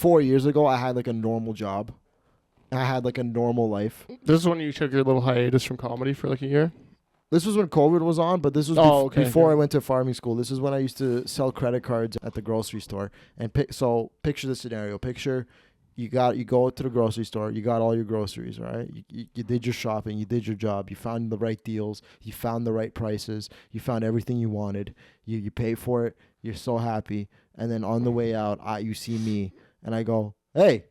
4 years ago, I had like a normal job. I had like a normal life. This is when you took your little hiatus from comedy for like a year? This was when COVID was on, but this was before I went to farming school. This is when I used to sell credit cards at the grocery store. And so picture the scenario. Picture you go to the grocery store. You got all your groceries, right? You did your shopping. You did your job. You found the right deals. You found the right prices. You found everything you wanted. You pay for it. You're so happy. And then on the way out, you see me, and I go, "Hey,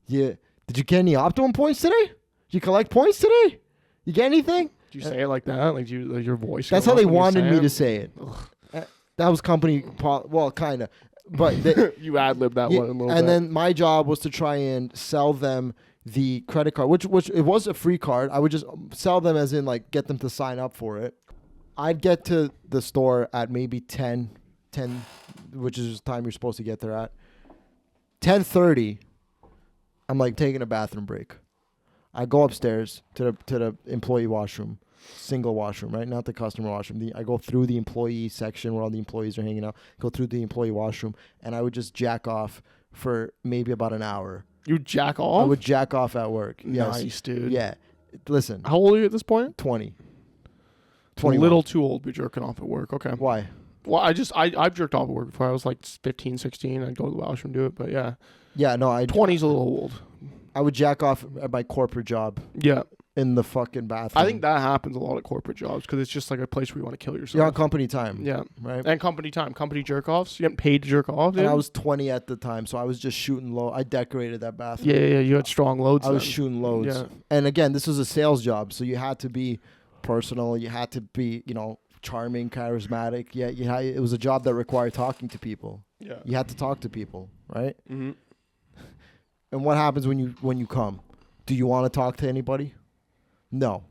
did you get any optimum points today? Did you collect points today? You get anything?" Do you say it like that? Like your voice? That's how they wanted me to say it. That was company, well, kind of. But you ad-libbed that one a little bit. And then my job was to try and sell them the credit card, which it was a free card. I would just sell them as in like get them to sign up for it. I'd get to the store at maybe 10, which is the time you're supposed to get there at. 10:30, I'm like taking a bathroom break. I go upstairs to the employee washroom, single washroom, right? Not the customer washroom. I go through the employee section where all the employees are hanging out, go through the employee washroom, and I would just jack off for maybe about an hour. You jack off? I would jack off at work. Nice, yes. dude. Yeah. Listen. How old are you at this point? 20. 21. A little too old to be jerking off at work. Okay. Why? Well, I've jerked off at work before. I was like 15, 16. I'd go to the washroom and do it, but yeah. Yeah, no, 20's a little old. I would jack off at my corporate job. Yeah. In the fucking bathroom. I think that happens a lot at corporate jobs because it's just like a place where you want to kill yourself. You're on company time. Yeah. Right. And company time. Company jerk offs. You getting paid to jerk off, dude? And I was 20 at the time, so I was just shooting low. I decorated that bathroom. Yeah. You had strong loads. I was shooting loads. Yeah. And again, this was a sales job, so you had to be personal. You had to be, charming, charismatic. Yeah. It was a job that required talking to people. Yeah. You had to talk to people, right? Mm-hmm. And what happens when you come? Do you want to talk to anybody? No.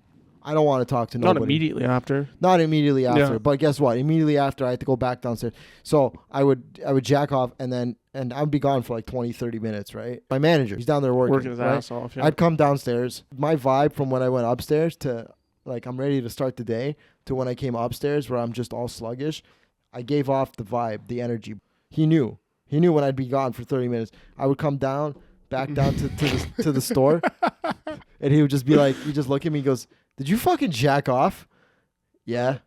I don't want to talk to nobody. Not immediately after. Not immediately after. Yeah. But guess what? Immediately after, I had to go back downstairs. So I would jack off, and I would be gone for like 20, 30 minutes, right? My manager, he's down there working his right? ass off. Yeah. I'd come downstairs. My vibe from when I went upstairs to like I'm ready to start the day to when I came upstairs where I'm just all sluggish, I gave off the vibe, the energy. He knew when I'd be gone for 30 minutes. I would come back down to the store, and he would just be like, he just look at me and goes, "Did you fucking jack off?" Yeah.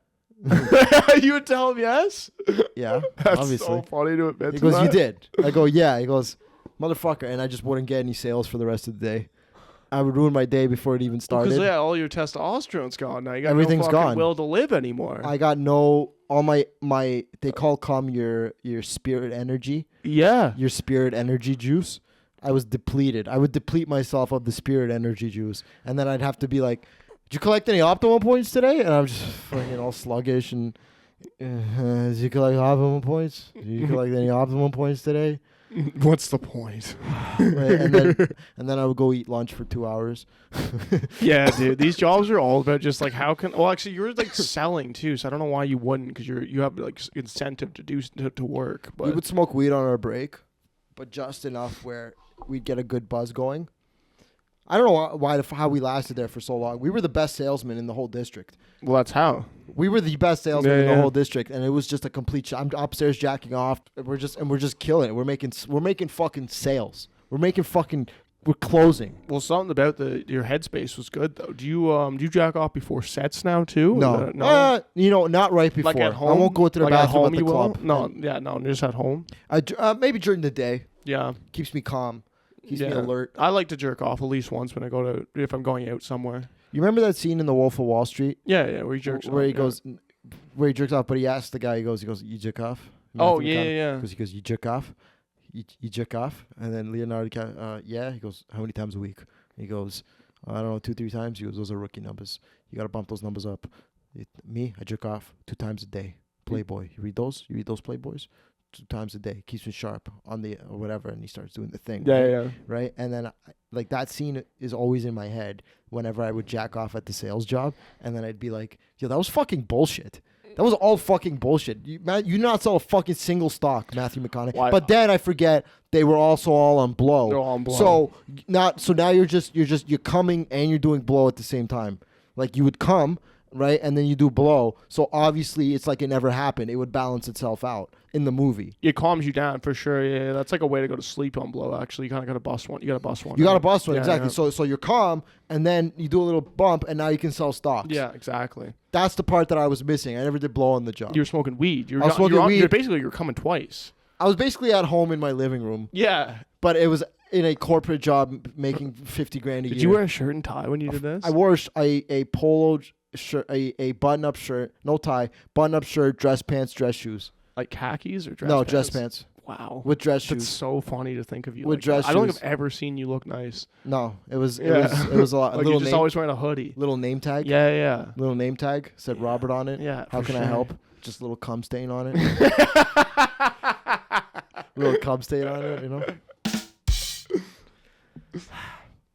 You would tell him yes? Yeah, That's obviously. so funny to admit. He goes, "You did." I go, "Yeah." He goes, "Motherfucker," and I just wouldn't get any sales for the rest of the day. I would ruin my day before it even started. Because all your testosterone's gone now. You got Everything's no fucking gone. will to live anymore. I got all my they call cum your spirit energy. Yeah. Your spirit energy juice. I was depleted. I would deplete myself of the spirit energy juice, and then I'd have to be like, "Did you collect any optimum points today?" And I'm just fucking all sluggish and, "Did you collect optimum points? Did you collect any optimum points today?" What's the point? Right, and then I would go eat lunch for 2 hours. Yeah, dude. These jobs are all about just like actually you're like selling too, so I don't know why you wouldn't, because you have like incentive to work. But we would smoke weed on our break, but just enough where we'd get a good buzz going. I don't know how we lasted there for so long. We were the best salesman in the whole district. Well, that's how. We were the best salesman in the whole district, and it was just a complete. I'm upstairs jacking off. We're just killing it. We're making fucking sales. We're closing. Well, something about your headspace was good though. Do you jack off before sets now too? No, not right before. Like at home. I won't go to the bathroom at the club. No, just at home. Maybe during the day. Yeah, keeps me calm. Keeps me alert. I like to jerk off at least once when I go if I'm going out somewhere. You remember that scene in The Wolf of Wall Street? Yeah, where he jerks off. Where he jerks off, but he asks the guy, he goes, "You jerk off?" Oh, yeah. He goes, "You jerk off? You jerk off?" And then Leonardo, yeah. He goes, "How many times a week?" He goes, "I don't know, 2-3 times." He goes, "Those are rookie numbers. You got to bump those numbers up." Me, I jerk off 2 times a day. Playboy. You read those? You read those Playboys? 2 times a day. Keeps me sharp on the or whatever, and he starts doing the thing. Yeah. Right? And then like that scene is always in my head whenever I would jack off at the sales job, and then I'd be like, "Yo, that was fucking bullshit. That was all fucking bullshit. You not sell a fucking single stock, Matthew McConaughey." Why? But then I forget they were also all on blow. They're all on blow. So now you're coming and you're doing blow at the same time. Like you would come right? And then you do blow. So obviously it's like it never happened. It would balance itself out in the movie. It calms you down for sure. Yeah, that's like a way to go to sleep on blow. Actually, you kind of got to bust one. You got to bust one. You got to right? bust one, Yeah, exactly. yeah. So you're calm, and then you do a little bump, and now you can sell stocks. Yeah, exactly. That's the part that I was missing. I never did blow on the job. You were smoking weed. You were I was smoking weed. You're coming twice. I was basically at home in my living room, Yeah. but it was in a corporate job making 50 grand a year. Did you wear a shirt and tie when you did this? I wore a polo shirt, a button-up shirt, no tie, button-up shirt, dress pants, dress shoes. Like khakis or dress No, pants? dress pants Wow. with dress That's shoes. so funny to think of you With like dress that. I don't think shoes. I've ever seen you look nice. No, it was a lot. Like little you're just name, always wearing a hoodie. little name tag. Yeah, yeah. Little name tag said Robert on it. Yeah. How for can I sure. help? Just a little cum stain on it. Little cum stain on it, you know.